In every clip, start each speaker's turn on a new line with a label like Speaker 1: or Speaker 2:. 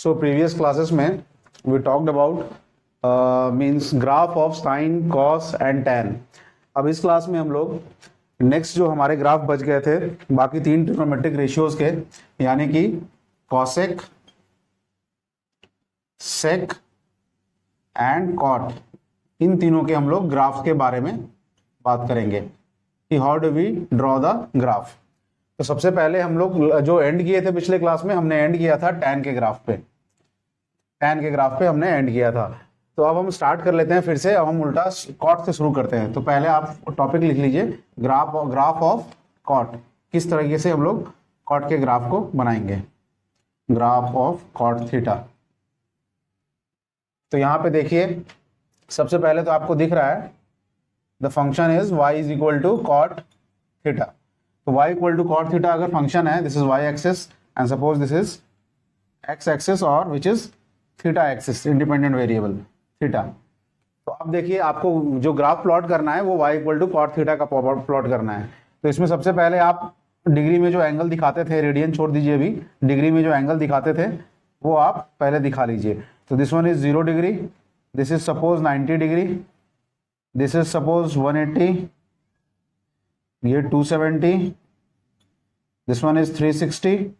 Speaker 1: So previous classes में we talked about means graph of sin, cos and tan. अब इस class में हम लोग नेक्स्ट जो हमारे ग्राफ बच गए थे बाकी तीन ट्रिग्नोमेट्रिक रेशियोज के, यानी कि कॉसेक, सेक एंड कॉट, इन तीनों के हम लोग ग्राफ के बारे में बात करेंगे कि how do we draw the graph. तो सबसे पहले हम लोग जो एंड किए थे पिछले क्लास में, हमने एंड किया था टैन के ग्राफ पे, टैन के ग्राफ पे हमने एंड किया था। तो अब हम स्टार्ट कर लेते हैं फिर से। अब हम उल्टा कॉट से शुरू करते हैं। तो पहले आप टॉपिक लिख लीजिए, ग्राफ ऑफ कॉट। किस तरीके से हम लोग कॉट के ग्राफ को बनाएंगे, ग्राफ ऑफ कॉट थीटा। तो यहां पे देखिए, सबसे पहले तो आपको दिख रहा है the function is y is equal to cot theta. तो y equal to cot theta अगर फंक्शन है, this is y axis and suppose this is x axis और which is theta axis, independent variable theta. तो अब देखिए, आपको जो graph plot करना है वो y equal to cot theta का प्लॉट करना है। तो इसमें सबसे पहले आप डिग्री में जो एंगल दिखाते थे, रेडियन छोड़ दीजिए अभी, डिग्री में जो एंगल दिखाते थे वो आप पहले दिखा लीजिए। तो this one is 0 degree, this is suppose 90 degree, this is suppose 180, ये 270, this one is 360,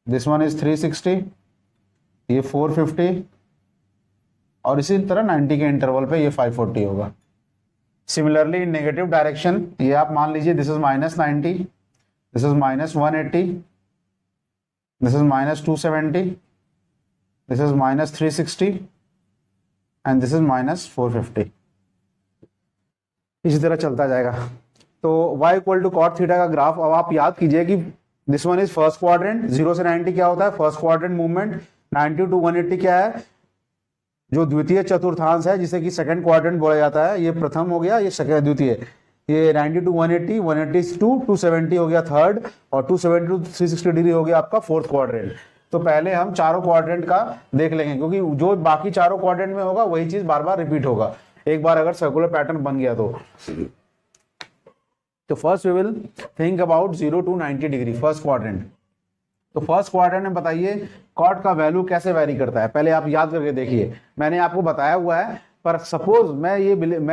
Speaker 1: this one is 360, ये 450 और इसी तरह 90 के इंटरवल पे ये 540 होगा। सिमिलरली इन नेगेटिव डायरेक्शन ये आप मान लीजिए, this is -90, this is -180, this is -270, this is -360 and this is -450। इसी तरह चलता जाएगा। तो y equal to cot theta का ग्राफ, अब आप याद कीजिए कि this one is first quadrant, 0 से 90 क्या होता है फर्स्ट क्वाड्रेंट मूवमेंट, 90 टू 180 क्या है जो द्वितीय चतुर्थांश है, जिसे कि सेकंड क्वाड्रेंट बोला जाता है। ये प्रथम हो गया, ये द्वितीय। ये 90 टू 180, 180 टू 270 हो गया थर्ड, और 270 टू 360 डिग्री हो गया आपका फोर्थ क्वाड्रेंट। तो पहले हम चारों क्वाड्रेंट का देख लेंगे, क्योंकि जो बाकी चारों क्वाड्रेंट में होगा वही चीज बार बार रिपीट होगा एक बार अगर सर्कुलर पैटर्न बन गया तो first we will think about 0 to 90 degree first quadrant. तो फर्स्ट क्वाड्रेंट में बताइए कॉट का वैल्यू कैसे वेरी करता है, पहले आप याद करके देखिए। मैंने आपको बताया हुआ है, पर सपोज मैं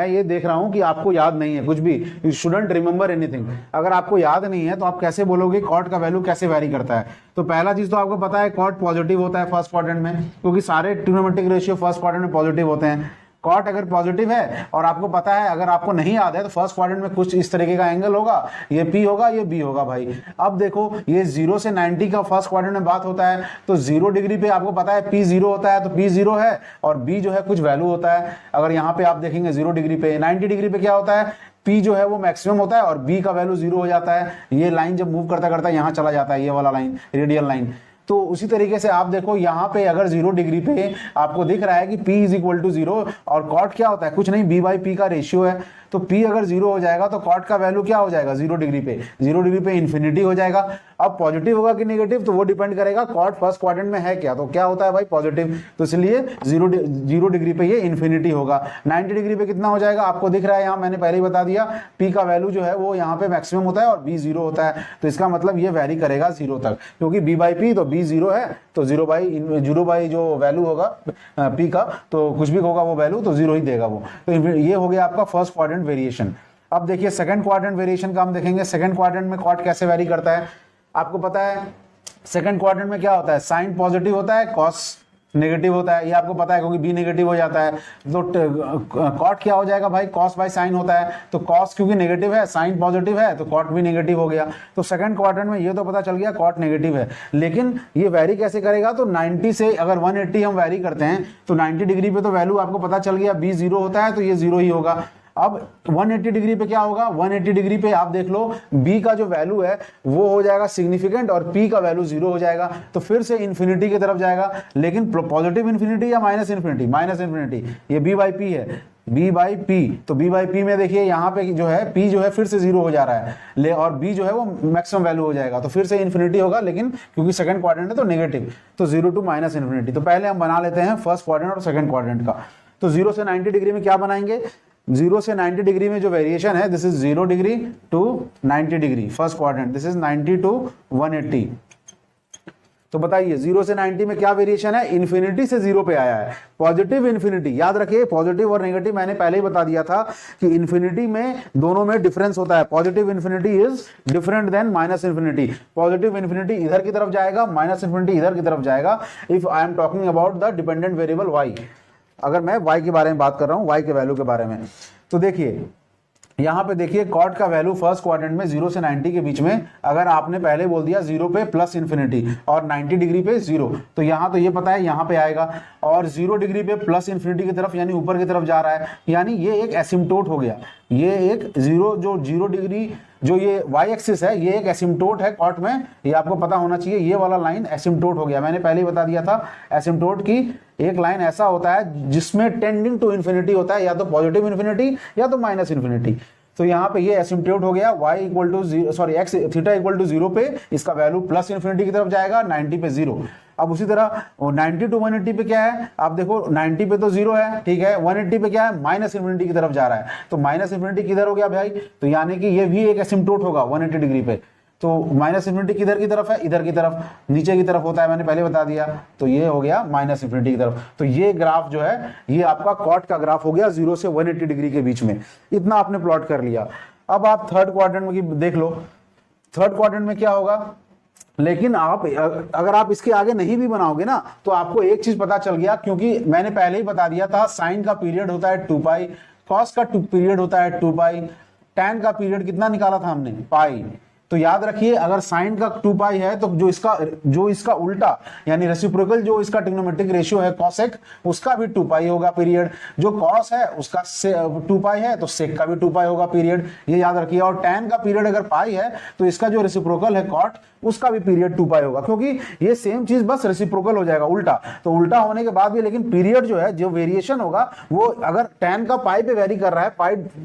Speaker 1: ये देख रहा हूं कि आपको याद नहीं है कुछ भी, यू शुडंट रिमेंबर एनीथिंग। अगर आपको याद नहीं है तो आप कैसे बोलोगे कॉट का वैल्यू कैसे वेरी करता है। तो पहला चीज तो आपको पता है कॉट पॉजिटिव होता है फर्स्ट क्वाड्रेंट में, क्योंकि सारे ट्रिग्नोमेट्रिक रेशियो फर्स्ट क्वाड्रेंट में पॉजिटिव होते हैं। कॉट अगर पॉजिटिव है और आपको पता है, अगर आपको नहीं याद है तो फर्स्ट क्वाड्रेंट में कुछ इस तरीके का एंगल होगा, ये P होगा, ये B होगा भाई। अब देखो, ये 0 से 90 का फर्स्ट क्वाड्रेंट में बात होता है, तो 0 डिग्री पे आपको पता है P 0 होता है, तो P 0 है और B जो है कुछ वैल्यू होता है। अगर यहाँ पे आप देखेंगे 0 डिग्री पे, 90 डिग्री पे क्या होता है, P जो है वो मैक्सिमम होता है और B का वैल्यू 0 हो जाता है। ये लाइन जब मूव करता करता यहाँ चला जाता है, ये वाला लाइन, रेडियल लाइन। तो उसी तरीके से आप देखो, यहाँ पे अगर 0 डिग्री पे आपको दिख रहा है कि P इज इक्वल टू 0, और कॉट क्या होता है, कुछ नहीं, B बाई P का रेशियो है। तो P अगर 0 हो जाएगा तो कॉट का वैल्यू क्या हो जाएगा 0 डिग्री पे, 0 डिग्री पे इन्फिनिटी हो जाएगा। अब पॉजिटिव होगा कि नेगेटिव तो वो डिपेंड करेगा कॉट फर्स्ट क्वाड्रेंट में है क्या। तो क्या होता है भाई पॉजिटिव, तो इसलिए 0 डिग्री पे ये इन्फिनिटी होगा। 90 डिग्री पे कितना हो जाएगा आपको दिख रहा है, यहाँ मैंने पहले ही बता दिया, P का वैल्यू जो है वो यहाँ पे मैक्सिमम होता है और B 0 होता है। तो इसका मतलब ये वेरी करेगा 0 तक, क्योंकि B बाई P तो B 0 है, तो 0 बाई जो वैल्यू होगा P का, तो कुछ भी होगा वो वैल्यू तो 0 ही देगा वो। तो ये हो गया आपका फर्स्ट क्वाड्रेंट वेरिएशन। अब देखिए सेकंड क्वाड्रेंट वेरिएशन का हम देखेंगे। सेकंड क्वाड्रेंट में कॉट कैसे वेरी करता है, आपको पता है सेकंड क्वाड्रेंट में क्या होता है, साइन पॉजिटिव होता है, कॉस नेगेटिव होता है, ये आपको पता है क्योंकि बी नेगेटिव हो जाता है। तो कॉट क्या हो जाएगा भाई, कॉस बाय साइन होता है। तो कॉस क्योंकि नेगेटिव है, साइन पॉजिटिव है, तो कॉट भी नेगेटिव हो गया। तो सेकंड क्वाड्रेंट में ये तो पता चल गया कॉट नेगेटिव है, लेकिन ये वेरी कैसे करेगा, तो 90 से अगर 180 हम वेरी करते हैं तो 90 डिग्री पे तो वैल्यू आपको पता चल गया B 0 होता है, तो ये 0 ही होगा। अब 180 डिग्री पे क्या होगा, 180 डिग्री पे आप देख लो B का जो वैल्यू है वो हो जाएगा सिग्निफिकेंट और P का वैल्यू 0 हो जाएगा, तो फिर से इन्फिनिटी की तरफ जाएगा। लेकिन पॉजिटिव इन्फिनिटी या माइनस इन्फिनिटी, माइनस इन्फिनिटी, ये B बाई P है, B बाई P। तो B बाई P में देखिए यहाँ पे जो है P जो है फिर से 0 हो जा रहा है, और B जो है वो मैक्सिमम वैल्यू हो जाएगा, तो फिर से इन्फिनिटी होगा, लेकिन क्योंकि सेकंड क्वाड्रेंट है तो नेगेटिव, तो 0 टू माइनस इन्फिनिटी। तो पहले हम बना लेते हैं फर्स्ट क्वाड्रेंट और सेकंड क्वाड्रेंट का। तो 0 से 90 डिग्री में क्या बनाएंगे, 0 से 90 डिग्री में जो वेरिएशन है, this is 0 degree to 90 degree first quadrant, this is 90 to 180। तो बताइए 0 से 90 में क्या वेरिएशन है, इन्फिनिटी से 0 पे आया है, पॉजिटिव इन्फिनिटी। याद रखिए पॉजिटिव और नेगेटिव मैंने पहले ही बता दिया था कि इन्फिनिटी में दोनों में डिफरेंस होता है, positive infinity is different than minus infinity. Positive infinity इधर की तरफ जाएगा, माइनस इन्फिनिटी इधर की तरफ जाएगा, if I am talking about the dependent variable y. अगर मैं y के बारे में बात कर रहा हूं, y के वैल्यू के बारे में, तो देखिए यहां पे देखिए कॉट का वैल्यू फर्स्ट क्वाड्रेंट में 0 से 90 के बीच में, अगर आपने पहले बोल दिया 0 पे प्लस इन्फिनिटी और 90 डिग्री पे 0, तो यहां तो ये पता है यहां पे आएगा, और 0 डिग्री पे प्लस इन्फिनिटी की तरफ यानी ऊपर की तरफ जा रहा है, यानी ये एक एसिम्प्टोट हो गया। ये एक 0 डिग्री जो ये y एक्सिस है, ये एक एसिम्प्टोट है कॉट में, ये आपको पता होना चाहिए। ये वाला लाइन एसिम्प्टोट हो गया, मैंने पहले ही बता दिया था। एसिम्प्टोट की एक लाइन ऐसा होता है जिसमें टेंडिंग टू इन्फिनिटी होता है, या तो पॉजिटिव इन्फिनिटी या तो माइनस इन्फिनिटी। तो यहाँ पे ये एसिम्प्टोट हो गया, y equal to x theta equal to 0 पे इसका वैल्यू प्लस इन्फिनिटी की तरफ जाएगा, 90 पे 0। अब उसी तरह 90 टू 180 पे क्या है, आप देखो 90 पे तो 0 है, ठीक है, 180 पे क्या है, माइनस इन्फिनिटी की तरफ जा रहा है, तो माइनस इन्फिनिटी किधर हो गया भाई, तो यानी कि ये भी एक एसिम्प्टोट होगा 180 डिग्री पे। तो माइनस इन्फिनिटी किधर की तरफ है, इधर की तरफ, नीचे की तरफ होता है, मैंने पहले बता दिया। तो ये हो गया माइनस इन्फिनिटी की तरफ। तो ये ग्राफ जो है ये आपका कॉट का ग्राफ हो गया 0 से 180 डिग्री के बीच में। इतना आपने प्लॉट कर लिया। अब आप थर्ड क्वाड्रेंट में देख लो, थर्ड क्वाड्रेंट में क्या होगा, लेकिन आप अगर आप इसके आगे नहीं भी बनाओगे ना, तो आपको एक चीज पता चल गया, क्योंकि मैंने पहले ही बता दिया था साइन का पीरियड होता है 2 पाई, कॉस का पीरियड होता है 2 पाई, टैन का पीरियड कितना निकाला था हमने, पाई। तो याद रखिए अगर साइन का 2 पाई है तो जो इसका उल्टा यानी रेसिप्रोकल जो इसका ट्रिग्नोमेट्रिक रेशियो है कॉसेक, उसका भी 2 पाई होगा पीरियड। जो कॉस है उसका 2 पाई है तो सेक का भी 2 पाई होगा पीरियड, ये याद रखिए। और टैन का पीरियड अगर पाई है तो इसका जो रेसिप्रोकल है कॉट, उसका भी पीरियड 2 पाई होगा, क्योंकि ये सेम चीज बस रेसिप्रोकल हो जाएगा उल्टा। तो उल्टा होने के बाद भी लेकिन पीरियड जो है, जो वेरिएशन होगा वो अगर टैन का पाई पे वेरी कर रहा है,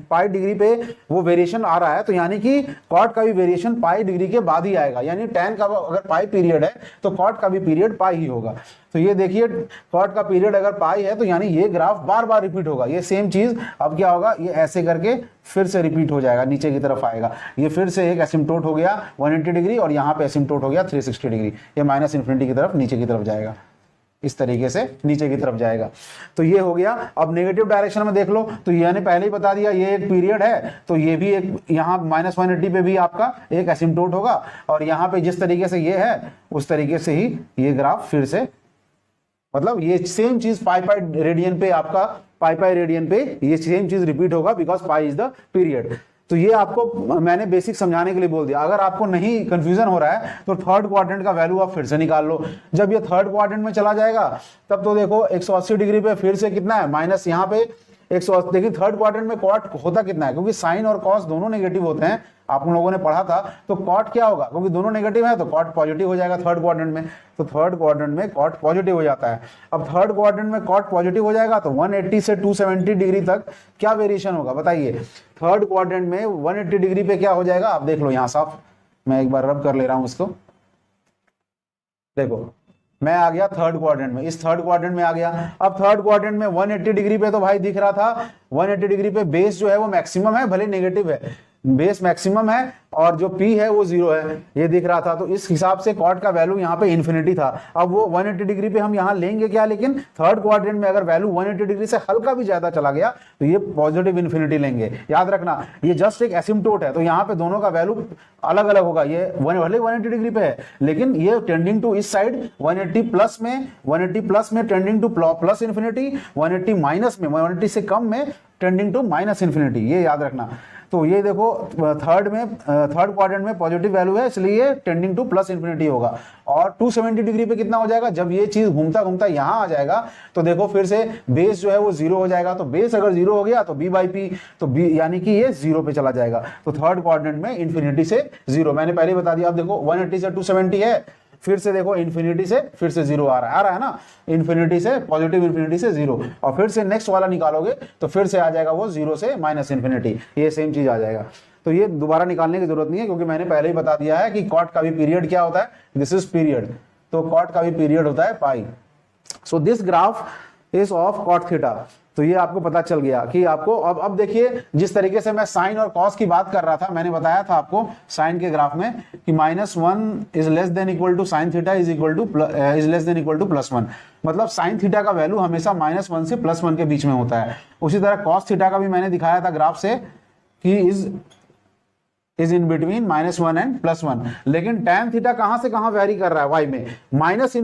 Speaker 1: पाई डिग्री पे वो वेरिएशन आ रहा है, तो यानी कि कॉट का भी वेरिएशन पाई डिग्री के बाद ही आएगा। यानी टैन का अगर पाई पीरियड है तो कॉट का भी पीरियड पाई ही होगा। तो ये देखिए कॉट का पीरियड अगर पाई है तो यानी ये ग्राफ बार बार रिपीट होगा। ये सेम चीज अब क्या होगा, ये ऐसे करके फिर से रिपीट हो जाएगा, नीचे की तरफ आएगा। ये फिर से एक एसिम्प्टोट हो गया 180 डिग्री और यहाँ पे एसिम्प्टोट हो गया 360 डिग्री। ये माइनस इन्फिनिटी की तरफ नीचे की तरफ जाएगा, इस तरीके से नीचे की तरफ जाएगा। तो ये हो गया। अब नेगेटिव डायरेक्शन में देख लो, तो ये ने पहले ही बता दिया ये एक पीरियड है, तो ये भी एक यहाँ माइनस 180 पे भी आपका एक एसिम्प्टोट होगा, और यहाँ पे जिस तरीके से ये है उस तरीके से ही ये ग्राफ फिर से, मतलब ये सेम चीज पाई रेडियन पे, आपका पाई रेडियन पे ये सेम चीज रिपीट होगा, because pi is the period. तो ये आपको मैंने बेसिक समझाने के लिए बोल दिया। अगर आपको नहीं कंफ्यूजन हो रहा है तो थर्ड क्वाड्रेंट का वैल्यू आप फिर से निकाल लो। जब ये थर्ड क्वाड्रेंट में चला जाएगा तब तो देखो 180 डिग्री पे फिर से कितना है, माइनस यहाँ पे 180। देखिए थर्ड क्वाड्रेंट में कॉट होता कितना है, क्योंकि साइन और कॉस दोनों नेगेटिव होते हैं, आप लोगों ने पढ़ा था। तो कॉट क्या होगा, क्योंकि दोनों नेगेटिव है तो कॉट पॉजिटिव हो जाएगा थर्ड क्वाड्रेंट में। तो थर्ड क्वाड्रेंट में कॉट पॉजिटिव हो जाता है। अब थर्ड क्वाड्रेंट में कॉट पॉजिटिव हो जाएगा तो 180 से 270 डिग्री तक क्या वेरिएशन होगा बताइए। थर्ड क्वाड्रेंट में 180 डिग्री पे क्या हो जाएगा, आप देख लो यहाँ साफ, मैं एक बार रब कर ले रहा हूं इसको। देखो मैं आ गया थर्ड क्वाड्रेंट में, इस थर्ड क्वाड्रेंट में आ गया। अब थर्ड क्वाड्रेंट में 180 डिग्री पे तो भाई दिख रहा था 180 डिग्री पे बेस जो है वो मैक्सिमम है, भले नेगेटिव है, बेस मैक्सिमम है और जो P है वो 0 है, ये दिख रहा था। तो इस हिसाब से कॉट का वैल्यू यहाँ पे इन्फिनिटी था। अब वो 180 डिग्री पे हम यहाँ लेंगे क्या, लेकिन थर्ड क्वाड्रेंट में अगर वैल्यू 180 डिग्री से हल्का भी ज्यादा चला गया तो ये पॉजिटिव इन्फिनिटी लेंगे। याद रखना ये जस्ट एक एसिम्प्टोट है, तो यहाँ पे दोनों का वैल्यू अलग अलग होगा। ये भले 180 डिग्री पे है लेकिन ये टेंडिंग टू इस साइड 180 प्लस में tending two plus infinity, 180 minus में 180 से कम में टेंडिंग टू माइनस इन्फिनिटी, ये याद रखना। तो ये देखो थर्ड क्वाड्रेंट में पॉजिटिव वैल्यू है इसलिए टेंडिंग टू प्लस इन्फिनिटी होगा। और 270 डिग्री पे कितना हो जाएगा, जब ये चीज घूमता घूमता यहाँ आ जाएगा तो देखो फिर से बेस जो है वो 0 हो जाएगा। तो बेस अगर 0 हो गया तो B/P, तो B यानी कि ये 0 पे चला जाएगा। तो थर्ड क्वाड्रेंट में इन्फिनिटी से 0, मैंने पहले बता दिया। अब देखो 180 से 270 है, फिर से देखो इन्फिनिटी से फिर से 0 आ रहा है ना, इन्फिनिटी से पॉजिटिव इन्फिनिटी से 0, और फिर से नेक्स्ट वाला निकालोगे तो फिर से आ जाएगा वो 0 से माइनस इन्फिनिटी, ये सेम चीज आ जाएगा। तो ये दोबारा निकालने की जरूरत नहीं है क्योंकि मैंने पहले ही बता दिया है कि कॉट का भी पीरियड क्या होता है, दिस इज पीरियड। तो कॉट का भी पीरियड होता है pi. So this graph is of cot theta. तो ये आपको पता चल गया कि आपको अब देखिए जिस तरीके से मैं साइन और कॉस की बात कर रहा था, मैंने बताया था आपको साइन के ग्राफ में कि -1 is less than equal to sine theta is less than equal to +1, मतलब साइन थीटा का वैल्यू हमेशा -1 से +1 के बीच में होता है। उसी तरह कॉस थीटा का भी मैंने दिखाया था ग्राफ से कि इज इन बिटवीन -1 एंड +1। लेकिन tan थीटा कहां से कहां वेरी कर रहा है y में, माइनस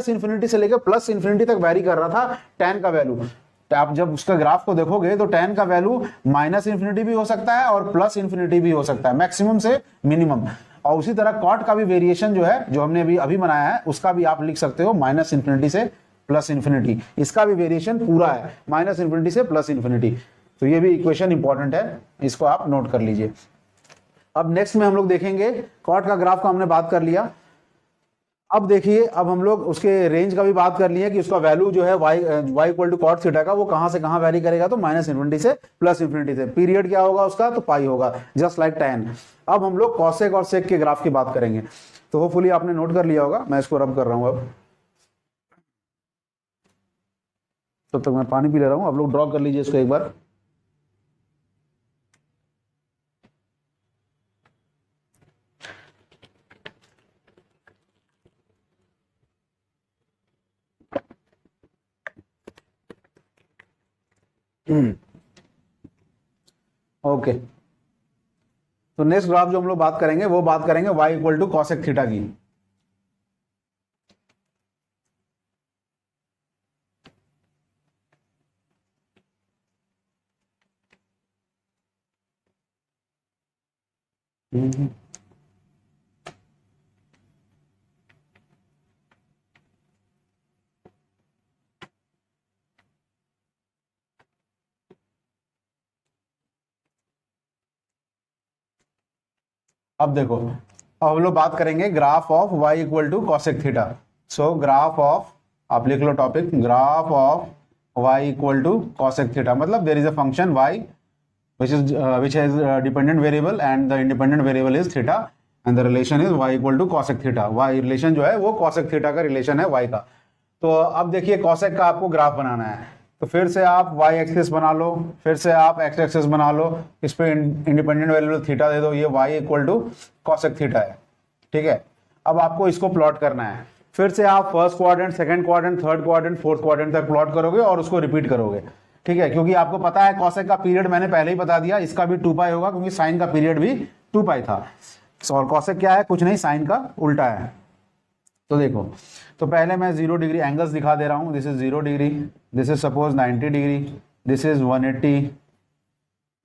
Speaker 1: इंफिनिटी से लेकर प्लस इंफिनिटी तक वेरी कर रहा था tan का वैल्यू। आप जब उसका ग्राफ को देखोगे तो tan का वैल्यू -इंफिनिटी भी हो सकता है और +इंफिनिटी भी हो सकता है, मैक्सिमम से मिनिमम। और उसी तरह कॉट का भी वेरिएशन जो है, जो हमने अभी बनाया है, उसका भी आप लिख सकते हो -इंफिनिटी से +इंफिनिटी। इसका भी वेरिएशन पूरा है -इंफिनिटी से +इंफिनिटी। तो ये भी इक्वेशन इंपॉर्टेंट है, इसको आप नोट कर लीजिए। अब नेक्स्ट में हम लोग देखेंगे कॉट का ग्राफ का हमने बात कर लिया। अब देखिए, अब हम लोग उसके रेंज का भी बात कर लिए कि उसका वैल्यू जो है y equal to cot theta का वो कहां से कहां वैरी करेगा, तो -इंफिनिटी से +इंफिनिटी से। पीरियड क्या होगा उसका, तो पाई होगा, जस्ट लाइक tan। अब हम लोग कॉसेक और सेक के ग्राफ की बात करेंगे। तो होपफुली आपने नोट कर लिया होगा, मैं इसको रब कर रहा हूं। अब तब तक मैं पानी पी ले रहा हूं, आप लोग ड्रॉ कर लीजिए इसको एक बार। ओके, तो नेक्स्ट ग्राफ जो हम लोग बात करेंगे वो बात करेंगे y equal to cosec theta की। अब देखो, अब हम लोग बात करेंगे graph of y equal to cosec theta. So graph of, आप लिख लो topic, graph of y equal to cosec theta. मतलब there is a function y which has dependent variable and the independent variable is theta and the relation is y equal to cosec theta। y relation जो है वो cosec theta का relation है y का। तो अब देखिए cosec का आपको ग्राफ बनाना है, तो फिर से आप y एक्सिस बना लो, फिर से आप x एक्सिस बना लो, इस पे इंडिपेंडेंट वेरिएबल थीटा दे दो, ये y equal to cosec theta है, ठीक है। अब आपको इसको प्लॉट करना है, फिर से आप first quadrant, second quadrant, third quadrant, fourth quadrant तक प्लॉट करोगे और उसको रिपीट करोगे, ठीक है। क्योंकि आपको पता है कॉसेक का पीरियड मैंने पहले ही बता दिया, इसका भी 2 पाई होगा क्योंकि साइन का पीरियड भी 2 पाई था। और कॉसेक क्या है, कुछ नहीं, साइन का उल्टा है। तो देखो, तो पहले मैं 0 डिग्री एंगल्स दिखा दे रहा हूं। This is 0 degree, this is suppose 90 degree, this is 180,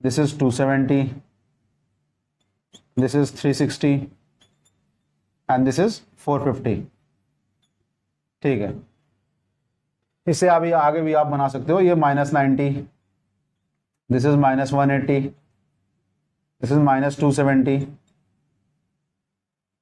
Speaker 1: this is 270, this is 360 and this is 450, ठीक है। इससे अभी आगे भी आप बना सकते हो, ये -90, दिस इज -180, दिस इज -270।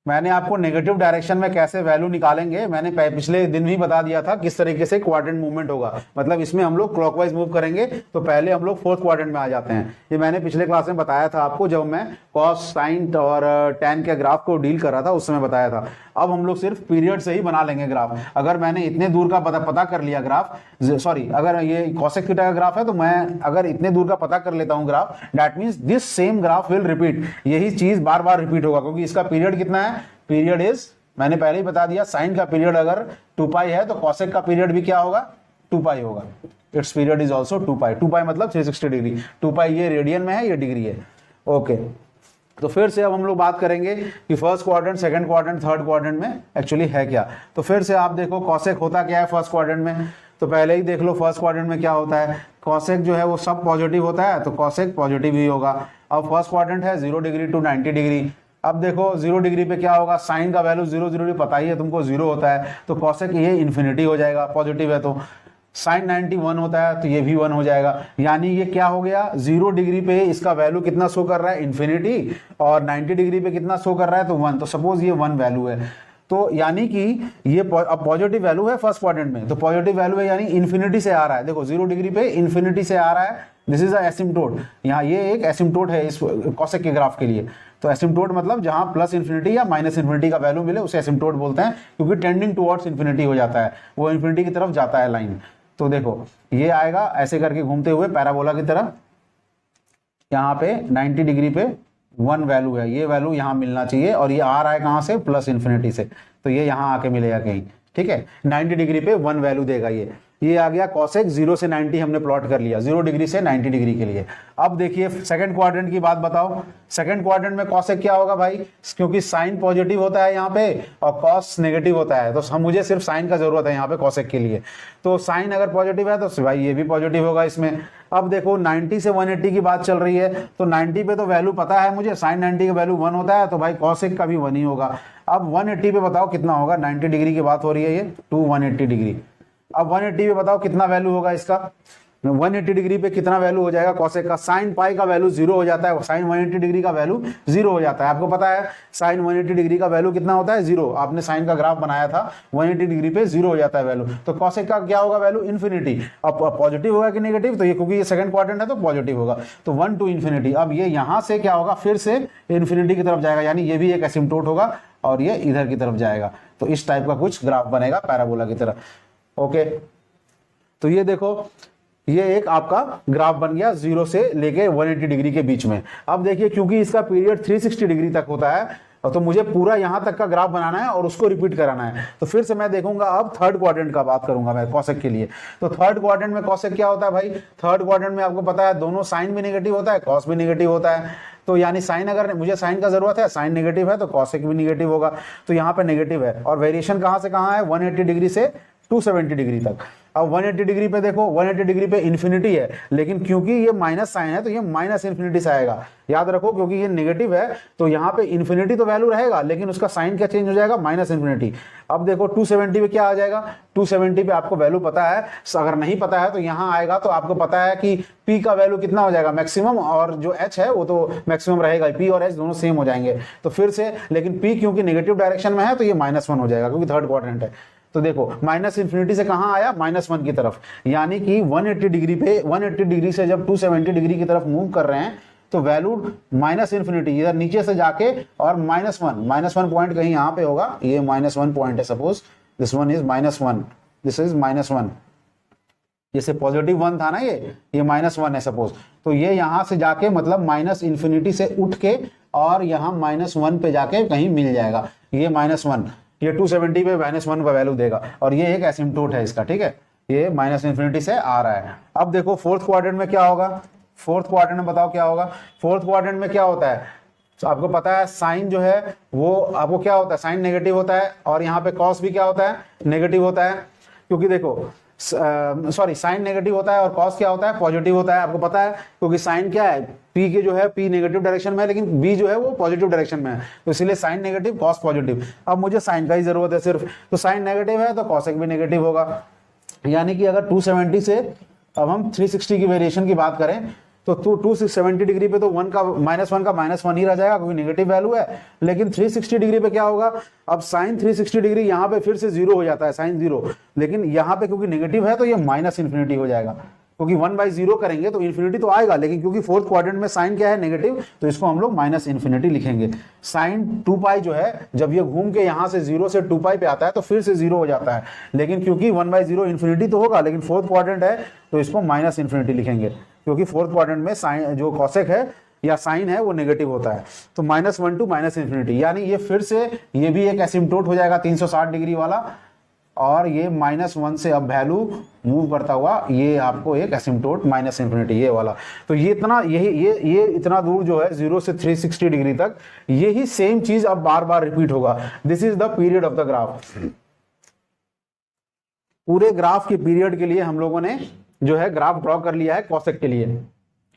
Speaker 1: मैंने आपको नेगेटिव डायरेक्शन में कैसे वैल्यू निकालेंगे मैंने पिछले दिन भी बता दिया था, किस तरीके से क्वाड्रेंट मूवमेंट होगा। मतलब इसमें हम लोग क्लॉकवाइज मूव करेंगे तो पहले हम लोग फोर्थ क्वाड्रेंट में आ जाते हैं। ये मैंने पिछले क्लास में बताया था आपको, जब मैं कॉस, साइन और टैन के ग्राफ को डील कर रहा था उस समय बताया था। अब हम लोग सिर्फ पीरियड से ही बना लेंगे ग्राफ। अगर मैंने इतने दूर का पता कर लिया ग्राफ, सॉरी, अगर ये कॉसेक थीटा का ग्राफ है तो मैं अगर इतने दूर का पता कर लेता हूं graph, that means this same graph will repeat. यही चीज बार बार रिपीट होगा क्योंकि इसका पीरियड कितना है, पीरियड इज, मैंने पहले ही बता दिया, साइन का पीरियड अगर 2 पाई है तो कॉसेक का पीरियड भी क्या होगा, 2 पाई होगा। इट्स पीरियड इज ऑल्सो 2 पाई। 2 पाई मतलब 360 डिग्री। 2 पाई ये रेडियन में है, ये डिग्री है। ओके, तो फिर से अब हम लोग बात करेंगे कि first quadrant, second quadrant, third quadrant में एक्चुअली है क्या। तो फिर से आप देखो कॉसेक होता क्या है फर्स्ट क्वाड्रेंट में, तो पहले ही देख लो फर्स्ट क्वाड्रेंट में क्या होता है। कॉसेक जो है वो सब पॉजिटिव होता है, तो कॉसेक पॉजिटिव ही होगा। अब फर्स्ट क्वाड्रेंट है 0 डिग्री टू 90 डिग्री। अब देखो 0 डिग्री पे क्या होगा, साइन का वैल्यू 0 डिग्री पता ही है तुमको, 0 होता है, तो कॉसेक ये इन्फिनिटी हो जाएगा, पॉजिटिव है तो। साइन 91 होता है तो ये भी 1 हो जाएगा। यानी ये क्या हो गया, 0 डिग्री पे इसका वैल्यू कितना शो कर रहा है, इन्फिनिटी, और 90 डिग्री पे कितना शो कर रहा है, तो 1। तो सपोज ये 1 वैल्यू है, तो यानी कि ये अब पॉजिटिव वैल्यू है फर्स्ट क्वाड्रेंट में, तो पॉजिटिव वैल्यू है यानी इन्फिनिटी से आ रहा है। देखो 0 डिग्री पे इन्फिनिटी से आ रहा है, दिस इज अ एसिम्प्टोट। यहाँ ये एक एसिम्प्टोट है इस कॉसेक के ग्राफ के लिए। तो एसिम्प्टोट मतलब जहां प्लस इन्फिनिटी या माइनस इन्फिनिटी का वैल्यू मिले उसे एसिम्प्टोट बोलते हैं, क्योंकि टेंडिंग टुवर्ड्स इन्फिनिटी हो जाता है, वो इन्फिनिटी की तरफ जाता है लाइन। तो देखो ये आएगा ऐसे करके घूमते हुए पैराबोला की तरह, यहाँ पे 90 डिग्री पे 1 वैल्यू है, ये वैल्यू यहाँ मिलना चाहिए, और ये आ रहा है कहाँ से, प्लस इन्फिनिटी से, तो ये यहाँ आके मिलेगा कहीं, ठीक है। 90 डिग्री पे 1 वैल्यू देगा ये आ गया कॉसेक 0 से 90 हमने प्लॉट कर लिया, 0 डिग्री से 90 डिग्री के लिए। अब देखिए सेकंड क्वाड्रेंट की बात बताओ, सेकंड क्वाड्रेंट में कॉसेक क्या होगा भाई, क्योंकि साइन पॉजिटिव होता है यहाँ पे और कॉस नेगेटिव होता है, तो हम मुझे सिर्फ साइन का जरूरत है यहाँ पे कॉसेक के लिए, तो साइन अगर पॉजिटिव है तो भाई ये भी पॉजिटिव होगा इसमें। अब देखो 90 से 180 की बात चल रही है, तो 90 पे तो वैल्यू पता है मुझे, साइन 90 का वैल्यू 1 होता है, तो भाई कॉसेक का भी 1 ही होगा। अब 180 पे बताओ कितना होगा, 90 डिग्री की बात हो रही है ये, टू 180 डिग्री। अब 180 पे बताओ कितना वैल्यू होगा इसका, 180 डिग्री पे कितना वैल्यू हो जाएगा कॉसेक का, साइन पाई का वैल्यू 0 हो जाता है, साइन 180 डिग्री का वैल्यू 0 हो जाता है। आपको पता है साइन 180 डिग्री का वैल्यू कितना होता है, 0, आपने साइन का ग्राफ बनाया था, 180 डिग्री पे 0 हो जाता है वैल्यू, तो कॉसेक का क्या होगा वैल्यू, इन्फिनिटी। अब पॉजिटिव होगा कि नेगेटिव, तो ये क्योंकि ये सेकंड क्वाड्रेंट है तो पॉजिटिव होगा, तो 1 to इन्फिनिटी। अब ये यहां से क्या होगा, फिर से इन्फिनिटी की तरफ जाएगा, यानी ये भी एक एसिम्प्टोट होगा और ये इधर की तरफ जाएगा, तो इस टाइप का कुछ ग्राफ बनेगा पैराबोला की तरह। ओके, तो ये देखो ये एक आपका ग्राफ बन गया 0 से लेके 180 डिग्री के बीच में। अब देखिए क्योंकि इसका पीरियड 360 डिग्री तक होता है, तो मुझे पूरा यहां तक का ग्राफ बनाना है और उसको रिपीट कराना है, तो फिर से मैं देखूंगा अब थर्ड क्वाड्रेंट का बात करूंगा मैं कॉसेक के लिए। तो थर्ड क्वाड्रेंट में कॉसेक क्या होता है भाई, थर्ड क्वाड्रेंट में आपको पता है दोनों साइन भी नेगेटिव होता है, कॉस भी नेगेटिव होता है, तो यानी साइन अगर मुझे साइन का जरूरत है, साइन नेगेटिव है तो कॉसेक भी नेगेटिव होगा, तो यहाँ पे नेगेटिव है। और वेरिएशन कहां से कहां है, 180 डिग्री से 270 डिग्री तक। अब 180 डिग्री पे देखो, 180 डिग्री पे इन्फिनिटी है, लेकिन क्योंकि ये माइनस साइन है तो ये माइनस इन्फिनिटी से आएगा, याद रखो, क्योंकि ये नेगेटिव है तो यहाँ पे इन्फिनिटी तो वैल्यू रहेगा, लेकिन उसका साइन क्या चेंज हो जाएगा, माइनस इन्फिनिटी। अब देखो 270 पे क्या आ जाएगा, 270 पे आपको वैल्यू पता है, अगर नहीं पता है तो यहाँ आएगा, तो आपको पता है कि P का वैल्यू कितना हो जाएगा मैक्सिमम, और जो H है वो तो मैक्सिमम रहेगा, P और H दोनों सेम हो जाएंगे, तो फिर से, लेकिन P क्योंकि नेगेटिव डायरेक्शन में है तो ये -1 हो जाएगा क्योंकि थर्ड क्वाड्रेंट है। तो देखो माइनस इन्फिनिटी से कहां आया, -1 की तरफ, यानी कि 180 डिग्री पे 180 डिग्री से जब 270 डिग्री की तरफ मूव कर रहे हैं तो वैल्यू माइनस इन्फिनिटी इधर नीचे से जाके और -1 पॉइंट कहीं यहाँ पे होगा, ये -1 पॉइंट है, suppose this one is -1, this is -1, जैसे पॉजिटिव 1 था ना ये -1 है सपोज, तो ये यहां से जाके मतलब माइनस इन्फिनिटी से उठ के और यहाँ -1 पे जाके कहीं मिल जाएगा, ये -1, ये 270 पे -1 का वैल्यू देगा, और ये एक एसिम्प्टोट है इसका, ठीक है, ये माइनस इन्फिनिटी से आ रहा है। अब देखो फोर्थ क्वाड्रेंट में क्या होगा, फोर्थ क्वाड्रेंट में बताओ क्या होगा, फोर्थ क्वाड्रेंट में क्या होता है, तो आपको पता है साइन जो है वो आपको क्या होता है, साइन नेगेटिव होता है, और यहाँ पे कॉस भी क्या होता है, नेगेटिव होता है, क्योंकि देखो सॉरी साइन नेगेटिव होता है और कॉस क्या होता है, पॉजिटिव होता है, आपको पता है, क्योंकि साइन क्या है, पी के जो है पी नेगेटिव डायरेक्शन में है, लेकिन बी जो है वो पॉजिटिव डायरेक्शन में है, तो इसलिए साइन नेगेटिव कॉस पॉजिटिव। अब मुझे साइन का ही जरूरत है सिर्फ, तो साइन नेगेटिव है तो कॉसेक भी नेगेटिव होगा, यानी कि अगर 270 से अब हम 360 की वेरिएशन की बात करें तो 270 डिग्री पे तो -1 का -1 ही रह जाएगा क्योंकि नेगेटिव वैल्यू है, लेकिन 360 डिग्री पे क्या होगा, अब साइन 360 डिग्री यहाँ पे फिर से 0 हो जाता है, साइन 0, लेकिन यहाँ पे क्योंकि नेगेटिव है तो ये माइनस इन्फिनिटी हो जाएगा, क्योंकि 1/0 करेंगे तो इन्फिनिटी तो आएगा, लेकिन क्योंकि फोर्थ क्वाड्रेंट में साइन क्या है, नेगेटिव, तो इसको हम लोग माइनस इन्फिनिटी लिखेंगे। साइन 2π जो है जब ये घूम के यहाँ से 0 से 2π पे आता है तो फिर से 0 हो जाता है, लेकिन क्योंकि 1/0 इन्फिनिटी तो होगा, लेकिन फोर्थ क्वाड्रेंट है तो इसको माइनस इन्फिनिटी लिखेंगे, क्योंकि फोर्थ क्वाड्रेंट में साइन जो कॉसेक है या साइन है वो नेगेटिव होता है, तो -1 to -इन्फिनिटी, यानी ये फिर से ये भी एक एसिम्प्टोट हो जाएगा 360 डिग्री वाला, और ये -1 से अब वैल्यू मूव करता हुआ ये आपको एक एसिम्प्टोट माइनस इन्फिनिटी ये वाला, तो ये इतना ये इतना दूर जो है 0 से 360 डिग्री तक, यही सेम चीज अब बार बार रिपीट होगा। This is the period of the graph. पूरे ग्राफ के पीरियड के लिए हम लोगों ने जो है ग्राफ ड्रॉ कर लिया है कॉसेक के लिए।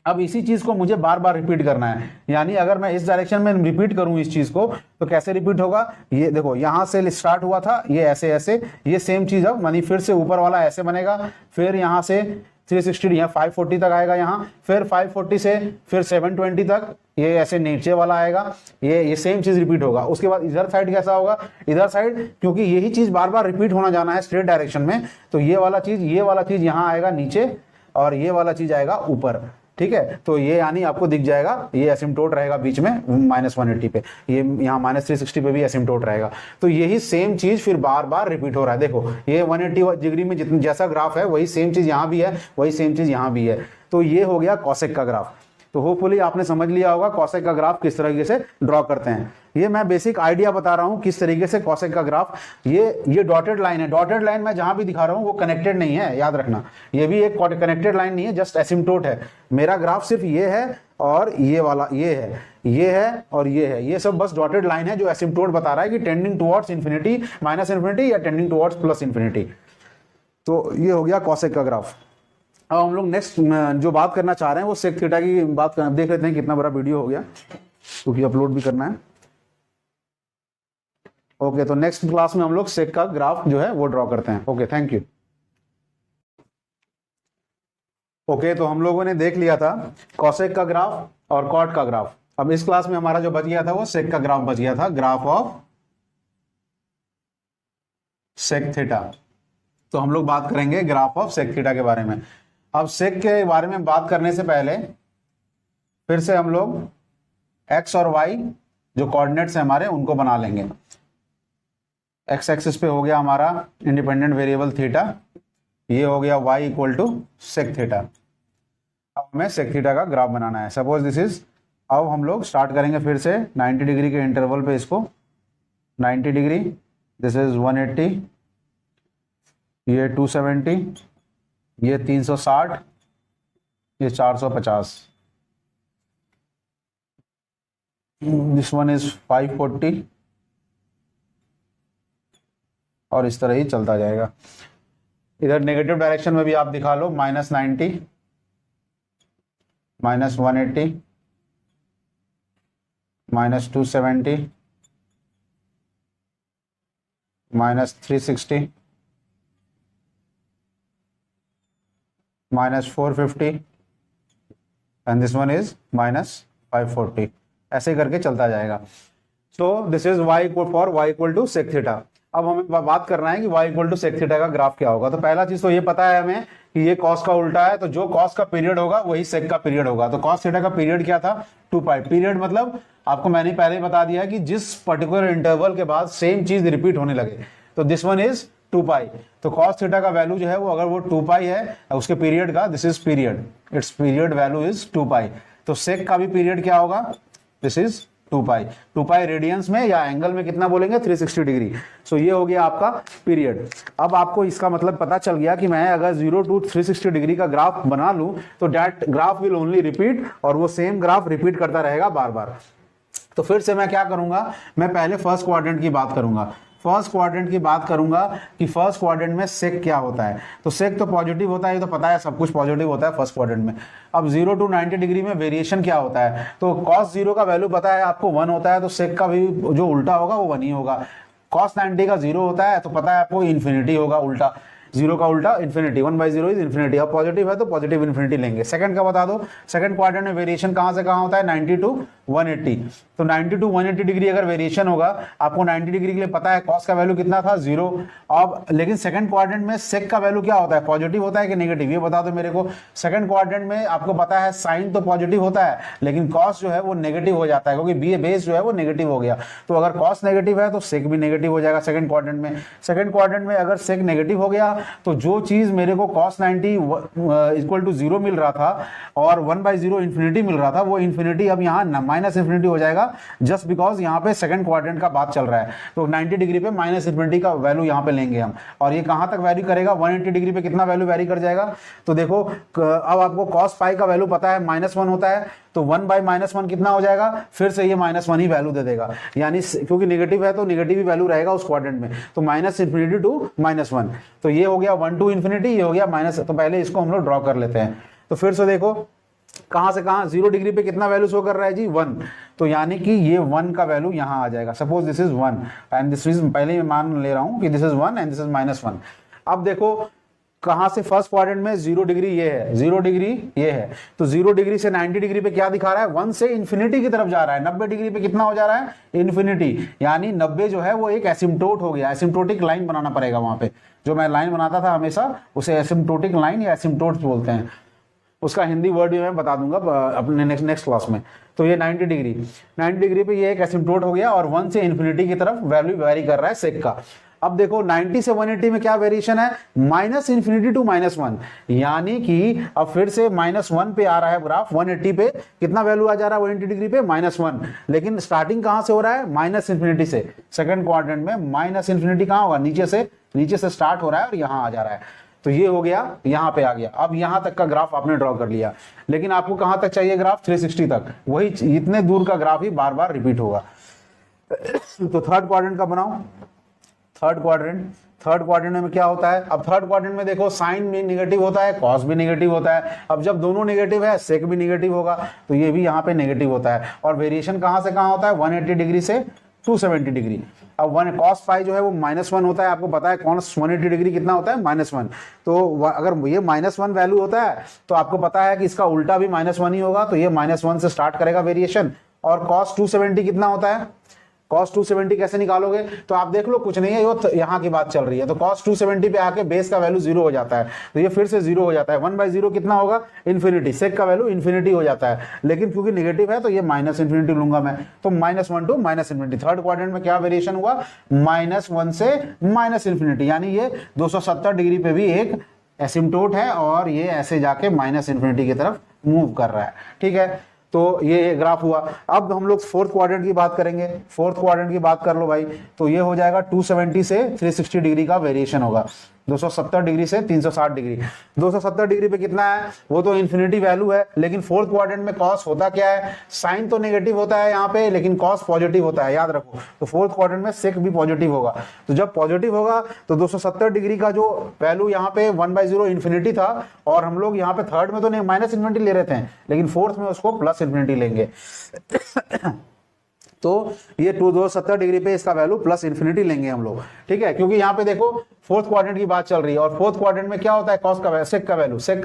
Speaker 1: अब इसी चीज को मुझे बार बार रिपीट करना है, यानी अगर मैं इस डायरेक्शन में रिपीट करूं इस चीज को तो कैसे रिपीट होगा, ये देखो यहां से स्टार्ट हुआ था, ये ऐसे ऐसे, ये सेम चीज अब मानी फिर से ऊपर वाला ऐसे बनेगा, फिर यहां से 360 यहाँ 540 तक आएगा, यहाँ फिर 540 से फिर 720 तक ये ऐसे नीचे वाला आएगा, ये सेम चीज रिपीट होगा। उसके बाद इधर साइड कैसा होगा, इधर साइड क्योंकि यही चीज बार बार रिपीट होना जाना है स्ट्रेट डायरेक्शन में, तो ये वाला चीज यहाँ आएगा नीचे और ये वाला चीज आएगा ऊपर। ठीक है, तो ये यानी आपको दिख जाएगा, ये एसिम्टोट रहेगा बीच में -180 पे, ये यहाँ -360 पे भी एसिम्टोट रहेगा। तो यही सेम चीज फिर बार बार रिपीट हो रहा है। देखो ये 180 डिग्री में जितना जैसा ग्राफ है वही सेम चीज यहाँ भी है, वही सेम चीज यहाँ भी है। तो ये हो गया कॉसेक का ग्राफ। तो होपफुली आपने समझ लिया होगा कॉसेक का ग्राफ किस तरीके से ड्रॉ करते हैं। ये मैं बेसिक आइडिया बता रहा हूं किस तरीके से कॉसेक का ग्राफ, ये डॉटेड लाइन है। डॉटेड लाइन मैं जहां भी दिखा रहा हूं वो कनेक्टेड नहीं है, याद रखना। ये भी एक कनेक्टेड लाइन नहीं है, जस्ट एसिम्टोट है। मेरा ग्राफ सिर्फ ये है और ये वाला ये है, ये है और ये है, ये सब बस डॉटेड लाइन है जो एसिम्टोट बता रहा है कि टेंडिंग टुवर्ड्स इंफिनिटी, -इंफिनिटी या टेंडिंग टुवर्ड्स +इंफिनिटी। तो ये हो गया कॉसेक का ग्राफ। अब हम लोग नेक्स्ट जो बात करना चाह रहे हैं वो सेक थीटा की बात करना। देख लेते हैं कितना बड़ा वीडियो हो गया, क्योंकि अपलोड भी करना है। ओके, तो नेक्स्ट क्लास में हम लोग सेक का ग्राफ जो है वो ड्रॉ करते हैं। Okay, thank you. ओके, तो हम लोगों ने देख लिया था कॉसेक का ग्राफ और कॉट का ग्राफ। अब इस क्लास में हमारा जो बच गया था वो सेक का ग्राफ बच गया था, ग्राफ ऑफ सेक थीटा। तो हम लोग बात करेंगे ग्राफ ऑफ सेक थीटा के बारे में। अब सेक के बारे में बात करने से पहले फिर से हम लोग एक्स और वाई जो कोऑर्डिनेट्स हैं हमारे उनको बना लेंगे। एक्स एक्सिस पे हो गया हमारा इंडिपेंडेंट वेरिएबल थीटा, ये हो गया y equal to sec theta. अब हमें सेक थीटा का ग्राफ बनाना है। सपोज दिस इज, अब हम लोग स्टार्ट करेंगे फिर से 90 डिग्री के इंटरवल पे इसको, 90 डिग्री, दिस इज 180, ये 270, ये 360, ये 450, दिस वन इज 540 और इस तरह ही चलता जाएगा। इधर नेगेटिव डायरेक्शन में भी आप दिखा लो, -90, -180, -270, -360, -450 एंड दिस वन इज -540। ऐसे करके चलता जाएगा। So this is y for y equal to sec theta. अब हमें बात करना है कि y equal to sec theta का ग्राफ क्या होगा। तो पहला चीज तो ये पता है हमें कि ये कॉस का उल्टा है, तो जो कॉस का पीरियड होगा वही सेक का पीरियड होगा। तो कॉस थीटा का पीरियड क्या था, 2π। पीरियड मतलब आपको मैंने पहले ही बता दिया कि जिस पर्टिकुलर इंटरवल के बाद सेम चीज रिपीट होने लगे, तो दिस वन इज 2π। तो कॉस थीटा का वैल्यू जो है वो अगर वो 2π है उसके पीरियड का, this is period, it's period value is 2π। तो सेक का भी पीरियड क्या होगा, दिस इज 2π। 2π रेडियंस में या एंगल में कितना बोलेंगे, 360 डिग्री। सो ये हो गया आपका पीरियड। अब आपको इसका मतलब पता चल गया कि मैं अगर 0 to 360 डिग्री का ग्राफ बना लूं तो that graph will only repeat, और वो सेम ग्राफ रिपीट करता रहेगा बार बार। तो फिर से मैं क्या करूंगा, मैं पहले फर्स्ट क्वाड्रेंट की बात करूंगा। फर्स्ट क्वाड्रेंट की बात करूंगा कि फर्स्ट क्वाड्रेंट में सेक क्या होता है। तो सेक तो पॉजिटिव होता है, ये तो पता है, सब कुछ पॉजिटिव होता है फर्स्ट क्वाड्रेंट में। अब 0 to 90 डिग्री में वेरिएशन क्या होता है, तो cos 0 का वैल्यू पता है आपको 1 होता है, तो सेक का भी जो उल्टा होगा वो 1 ही होगा। cos 90 का 0 होता है तो पता है आपको इन्फिनिटी होगा, उल्टा 0 का उल्टा इन्फिनिटी, 1/0 इज इन्फिनिटी। अब पॉजिटिव है तो पॉजिटिव इन्फिनिटी लेंगे। सेकंड का बता दो, सेकंड क्वाड्रेंट में वेरिएशन कहां से कहां होता है, 90 to 180। तो 90 to 180 डिग्री अगर वेरिएशन होगा, आपको 90 डिग्री के लिए पता है कॉस का वैल्यू कितना था, 0। अब लेकिन सेकंड क्वाड्रेंट में सेक का वैल्यू क्या होता है, पॉजिटिव होता है कि नेगेटिव, ये बता दो मेरे को। सेकंड क्वाड्रेंट में आपको पता है साइन तो पॉजिटिव होता है, लेकिन कॉस जो है वो नेगेटिव हो जाता है, क्योंकि बी बेस जो है वो नेगेटिव हो गया। तो अगर कॉस नेगेटिव है तो सेक भी नेगेटिव हो जाएगा सेकंड क्वाड्रेंट में। सेकंड क्वाड्रेंट में अगर सेक नेगेटिव हो गया तो जो चीज मेरे को cos 90 इक्वल टू 0 मिल रहा था और 1/0 इंफिनिटी मिल रहा था, वो इंफिनिटी अब यहाँ -इंफिनिटी हो जाएगा, जस्ट बिकॉज यहाँ पे सेकंड क्वाड्रेंट का बात चल रहा है। तो 90 डिग्री पे -इंफिनिटी का वैल्यू यहाँ पे लेंगे हम, और ये कहां तक वैरी करेगा, 180 डिग्री पे कितना वैल्यू वैरी कर जाएगा। तो देखो अब आपको cos पाई का वैल्यू पता है -1 होता है, तो 1/-1 कितना हो जाएगा, फिर से ये -1 ही वैल्यू दे देगा, यानी क्योंकि नेगेटिव है तो नेगेटिव ही वैल्यू रहेगा उस क्वाड्रेंट में। तो -इंफिनिटी टू -1, तो ये हो गया 1 to इंफिनिटी, ये हो गया माइनस। तो पहले इसको हम लोग ड्रॉ कर लेते हैं। तो फिर से देखो कहां से कहां, 0 डिग्री पे कितना वैल्यू शो कर रहा है जी, 1। तो यानी कि ये 1 का वैल्यू यहां आ जाएगा। Suppose this is 1 and this is, पहले मैं मान ले रहा हूं कि this is 1 and this is -1। अब देखो कहां से, फर्स्ट क्वाड्रेंट में 0 डिग्री ये है, 0 डिग्री ये है, तो 0 डिग्री से 90 डिग्री पे क्या दिखा रहा है, 1 से इंफिनिटी की तरफ जा रहा है। 90 डिग्री पे कितना हो जा रहा है, इन्फिनिटी, यानी 90 जो है वो एक एसिम्प्टोट हो गया। एसिम्प्टोटिक लाइन बनाना पड़ेगा वहां पे, जो मैं लाइन बनाता था हमेशा उसे एसिम्प्टोटिक लाइन या एसिम्प्टोट बोलते हैं। उसका हिंदी वर्ड भी मैं बता दूंगा अपने नेक्स्ट क्लास में। तो ये 90 डिग्री, 90 डिग्री पे ये एक एसिम्प्टोट हो गया और 1 से इन्फिनिटी की तरफ वैल्यू वेरी कर रहा है सेक का। अब देखो 90 से 180 में क्या वेरिएशन है, माइनस इन्फिनिटी टू -1, यानी कि अब फिर से -1 पे आ रहा है ग्राफ, 180 पे कितना वैल्यू आ जा रहा है 180 डिग्री पे -1, लेकिन स्टार्टिंग कहां से हो रहा है, माइनस इन्फिनिटी से। सेकंड क्वाड्रेंट में माइनस इन्फिनिटी कहां होगा, नीचे से स्टार्ट हो रहा है और यहां आ जा रहा है। तो ये हो गया, यहां पे आ गया। अब यहां तक का ग्राफ आपने ड्रॉ कर लिया, लेकिन आपको कहां तक चाहिए ग्राफ, 360 तक। वही इतने दूर का ग्राफ ही बार बार रिपीट होगा। तो थर्ड क्वाड्रेंट का बनाओ। थर्ड क्वाड्रेंट में क्या होता है, अब थर्ड क्वाड्रेंट में देखो साइन भी निगेटिव होता है, कॉस भी निगेटिव होता है। अब जब दोनों निगेटिव है, सेक भी निगेटिव होगा, तो ये भी यहाँ पे निगेटिव होता है। और वेरिएशन कहां से कहां होता है, 180 डिग्री से 270 डिग्री। अब cos पाई जो है वो -1 होता है, आपको पता है cos 180 डिग्री कितना होता है, -1। तो अगर ये -1 वैल्यू होता है तो आपको पता है कि इसका उल्टा भी -1 ही होगा, तो ये -1 से स्टार्ट करेगा वेरिएशन। और cos 270 कितना होता है, cos 270 कैसे निकालोगे, तो आप देख लो, कुछ नहीं है, ये यहाँ की बात चल रही है। तो cos 270 पे आके बेस का वैल्यू 0 हो जाता है, तो ये फिर से 0 हो जाता है। 1/0 कितना होगा, इन्फिनिटी, सेक का वैल्यू इन्फिनिटी हो जाता है, लेकिन क्योंकि निगेटिव है तो ये माइनस इन्फिनिटी लूंगा मैं, तो -1 to minus infinity. Third quadrant में क्या वेरिएशन हुआ, -1 से माइनस इन्फिनिटी, यानी ये 270 डिग्री पे भी एक एसिम्प्टोट है और ये ऐसे जाके माइनस इन्फिनिटी की तरफ मूव कर रहा है। ठीक है, तो ये ग्राफ हुआ। अब हम लोग फोर्थ क्वाड्रेंट की बात करेंगे। फोर्थ क्वाड्रेंट की बात कर लो भाई, तो ये हो जाएगा 270 से 360 डिग्री का वेरिएशन होगा। 270 डिग्री से 360 डिग्री। 270 डिग्री पे कितना है, वो तो इन्फिनिटी वैल्यू है, लेकिन फोर्थ क्वाड्रेंट में कॉस होता क्या है, साइन तो नेगेटिव होता है यहाँ पे, लेकिन कॉस पॉजिटिव होता है, याद रखो। तो फोर्थ क्वाड्रेंट में सेक भी पॉजिटिव होगा। तो जब पॉजिटिव होगा तो 270 डिग्री का जो वैल्यू यहाँ पे 1/0 इन्फिनिटी था, और हम लोग यहाँ पे थर्ड में तो नहीं माइनस इन्फिनिटी ले रहे थे, लेकिन फोर्थ में उसको प्लस इन्फिनिटी लेंगे। तो ये 270 डिग्री पे इसका वैल्यू प्लस इन्फिनिटी लेंगे हम लोग। ठीक है, क्योंकि यहाँ पे देखो फोर्थ क्वाड्रेंट की बात चल रही है, और फोर्थ क्वाड्रेंट में क्या होता है, कॉस का सेक का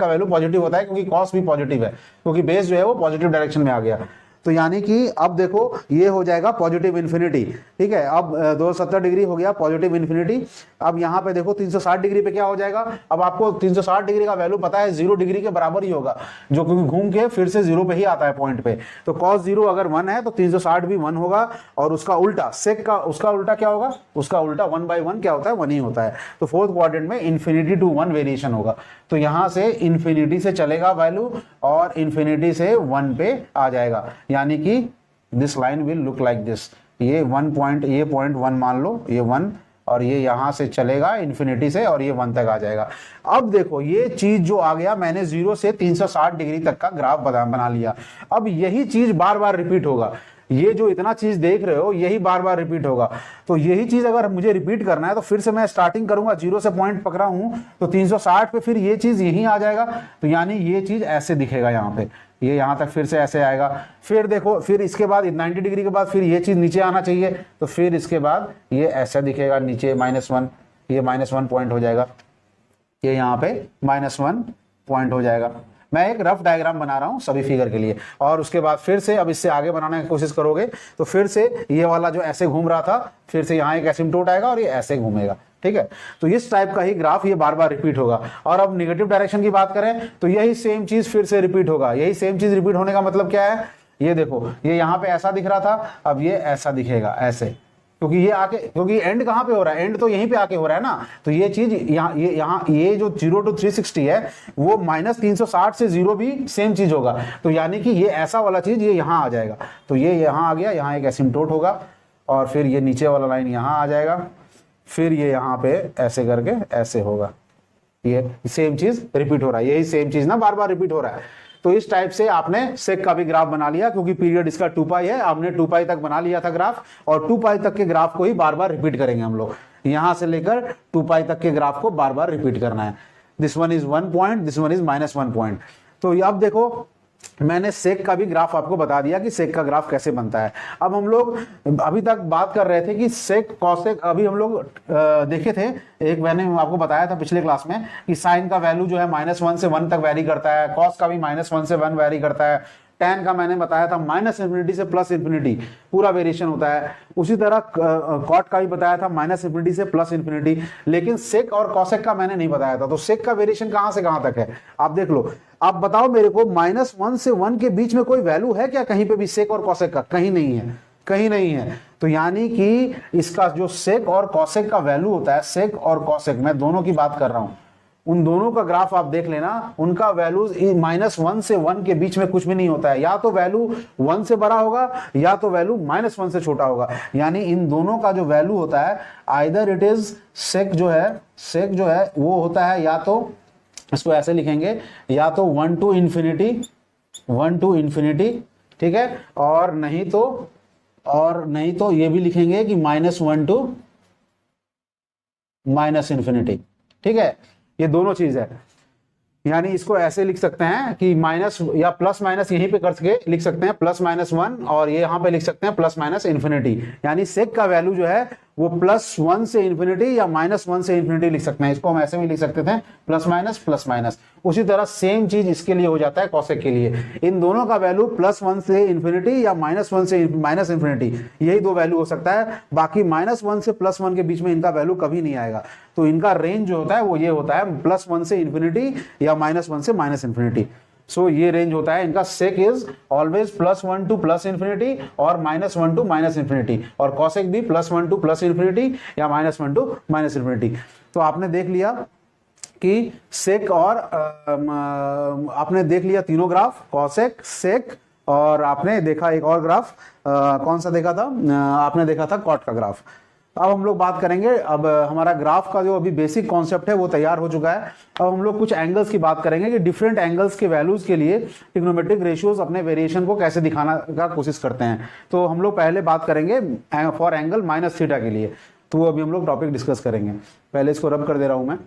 Speaker 1: वैल्यू पॉजिटिव होता है, क्योंकि कॉस भी पॉजिटिव है, क्योंकि बेस जो है वो पॉजिटिव डायरेक्शन में आ गया। तो यानी कि अब देखो ये हो जाएगा पॉजिटिव इन्फिनिटी। ठीक है, अब 270 डिग्री हो गया पॉजिटिव इन्फिनिटी। अब यहाँ पे देखो 360 डिग्री पे क्या हो जाएगा, अब आपको 360 डिग्री का वैल्यू पता है 0 डिग्री के बराबर ही होगा, जो क्योंकि घूम के फिर से 0 पे ही आता है पॉइंट पे। तो cos 0 अगर 1 है तो 360 भी 1 होगा, और उसका उल्टा सेक का उसका उल्टा क्या होगा, उसका उल्टा 1/1 क्या होता है, 1 ही होता है। तो फोर्थ क्वाड्रेंट में इन्फिनिटी टू 1 वेरिएशन होगा। तो यहां से इन्फिनिटी से चलेगा वैल्यू और इन्फिनिटी से 1 पे आ जाएगा, यानी कि this line will look like this. ये 1 मान लो, ये 1, और ये यहां से चलेगा इन्फिनिटी से और ये 1 तक आ जाएगा। अब देखो ये चीज जो आ गया, मैंने 0 से 360 डिग्री तक का ग्राफ बना लिया। अब यही चीज बार बार रिपीट होगा, ये जो इतना चीज देख रहे हो यही बार बार रिपीट होगा। तो यही चीज अगर मुझे रिपीट करना है तो फिर से मैं स्टार्टिंग करूंगा, 0 से पॉइंट पकड़ा हूं तो 360 पे फिर ये चीज यही आ जाएगा। तो यानी ये चीज ऐसे दिखेगा, यहाँ पे ये यहाँ तक फिर से ऐसे आएगा। फिर देखो, फिर इसके बाद 90 डिग्री के बाद फिर ये चीज नीचे आना चाहिए, तो फिर इसके बाद ये ऐसा दिखेगा नीचे -1, ये -1 पॉइंट हो जाएगा, ये यहाँ पे -1 पॉइंट हो जाएगा। मैं एक रफ डायग्राम बना रहा हूं सभी फिगर के लिए, और उसके बाद फिर से अब इससे आगे बनाने की कोशिश करोगे तो फिर से ये वाला जो ऐसे घूम रहा था, फिर से यहाँ एक एसिम्प्टोट आएगा और ये ऐसे घूमेगा। ठीक है, तो इस टाइप का ही ग्राफ ये बार बार रिपीट होगा। और अब नेगेटिव डायरेक्शन की बात करें तो यही सेम चीज फिर से रिपीट होगा। यही सेम चीज रिपीट होने का मतलब क्या है, ये देखो ये यहाँ पे ऐसा दिख रहा था, अब ये ऐसा दिखेगा ऐसे, क्योंकि ये आके, क्योंकि एंड कहाँ पे हो रहा है, एंड तो यहीं पे आके हो रहा है ना। तो ये चीज ये जो 0 to 360 है वो -360 से 0 भी सेम चीज होगा। तो यानी कि ये ऐसा वाला चीज ये यहाँ आ जाएगा, तो ये यहाँ आ गया, यहाँ एक एसिम्प्टोट होगा, और फिर ये नीचे वाला लाइन यहाँ आ जाएगा, फिर ये यहाँ पे ऐसे करके ऐसे होगा। ये सेम चीज रिपीट हो रहा है, यही सेम चीज ना बार बार रिपीट हो रहा है। तो इस टाइप से आपने सेक का भी ग्राफ बना लिया, क्योंकि पीरियड इसका 2π है, आपने 2π तक बना लिया था ग्राफ, और 2π तक के ग्राफ को ही बार बार रिपीट करेंगे हम लोग। यहां से लेकर 2π तक के ग्राफ को बार बार रिपीट करना है। This one is 1 point, this one is -1 point. तो अब देखो मैंने सेक का भी ग्राफ आपको बता दिया कि सेक का ग्राफ कैसे बनता है। अब हम लोग अभी तक बात कर रहे थे कि सेक कॉसेक, अभी हम लोग देखे थे, एक मैंने आपको बताया था पिछले क्लास में कि साइन का वैल्यू जो है -1 से 1 तक वैरी करता है, कॉस का भी -1 से 1 वैरी करता है, tan का मैंने बताया था -इन्फिनिटी से +इन्फिनिटी पूरा वेरिएशन होता है। उसी तरह कॉट का भी बताया था -इन्फिनिटी से +इन्फिनिटी, लेकिन सेक और कॉसेक का मैंने नहीं बताया था। तो सेक का वेरिएशन कहां से कहां तक है आप देख लो। आप बताओ मेरे को -1 से 1 के बीच में कोई वैल्यू है क्या कहीं पे भी सेक और कॉसेक का? कहीं नहीं है, कहीं नहीं है। तो यानी कि इसका जो सेक और कॉसेक का वैल्यू होता है, सेक और कॉसेक मैं दोनों की बात कर रहा हूं, उन दोनों का ग्राफ आप देख लेना, उनका वैल्यू -1 से 1 के बीच में कुछ भी नहीं होता है। या तो वैल्यू 1 से बड़ा होगा या तो वैल्यू -1 से छोटा होगा। यानी इन दोनों का जो वैल्यू होता है, आइदर इट इज सेक जो है वो होता है, या तो इसको ऐसे लिखेंगे, या तो 1 to infinity, ठीक है, और नहीं तो ये भी लिखेंगे कि -1 to -infinity, ठीक है। ये दोनों चीज है। यानी इसको ऐसे लिख सकते हैं कि माइनस या प्लस माइनस यहीं पे करके लिख सकते हैं +-1, और ये यहां पे लिख सकते हैं +-इन्फिनिटी। यानी सेक का वैल्यू जो है वो +1 से इन्फिनिटी या -1 से इन्फिनिटी लिख सकते हैं। इसको हम ऐसे भी लिख सकते थे +-+-। उसी तरह सेम चीज इसके लिए हो जाता है कॉसेक के लिए। इन दोनों का वैल्यू +1 से इन्फिनिटी या -1 से -इन्फिनिटी, यही दो वैल्यू हो सकता है। बाकी -1 से +1 के बीच में इनका वैल्यू कभी नहीं आएगा। तो इनका रेंज जो होता है वो ये होता है +1 से इन्फिनिटी या -1 से -इन्फिनिटी। सो ये रेंज होता है इनका। सेक इज ऑलवेज +1 to +इन्फिनिटी और -1 to -इन्फिनिटी, और कॉसेक भी +1 to +इन्फिनिटी या -1 to -इन्फिनिटी। तो आपने देख लिया कि सेक और आपने देख लिया तीनों ग्राफ, कॉसेक, सेक, और आपने देखा एक और ग्राफ, कौन सा देखा था? आपने देखा था कॉट का ग्राफ। अब हम लोग बात करेंगे, अब हमारा ग्राफ का जो अभी बेसिक कॉन्सेप्ट है वो तैयार हो चुका है। अब हम लोग कुछ एंगल्स की बात करेंगे कि डिफरेंट एंगल्स के वैल्यूज के लिए ट्रिग्नोमेट्रिक रेशियोज अपने वेरिएशन को कैसे दिखाना का कोशिश करते हैं। तो हम लोग पहले बात करेंगे फॉर एंगल -θ के लिए। तो वो अभी हम लोग टॉपिक डिस्कस करेंगे। पहले इसको रब कर दे रहा हूं मैं,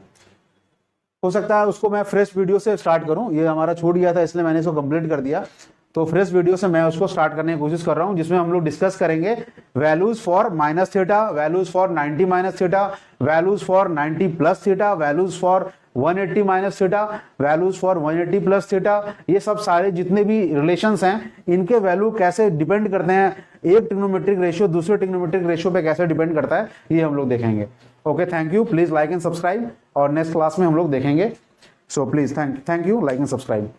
Speaker 1: हो सकता है उसको मैं फ्रेश वीडियो से स्टार्ट करूं, ये हमारा छूट गया था इसलिए मैंने इसको कंप्लीट कर दिया। तो फ्रेश वीडियो से मैं उसको स्टार्ट करने की कोशिश कर रहा हूं, जिसमें हम लोग डिस्कस करेंगे values for -θ, values for 90 -θ, values for 90 +θ, values for 180 -θ, values for 180 +θ। ये सब सारे जितने भी रिलेशंस हैं, इनके वैल्यू कैसे डिपेंड करते हैं, एक ट्रिग्नोमेट्रिक रेशियो दूसरे ट्रिग्नोमेट्रिक रेशियो पे कैसे डिपेंड करता है, ये हम लोग देखेंगे। Okay, thank you, please like and subscribe, और नेक्स्ट क्लास में हम लोग देखेंगे। So please thank you, like and subscribe.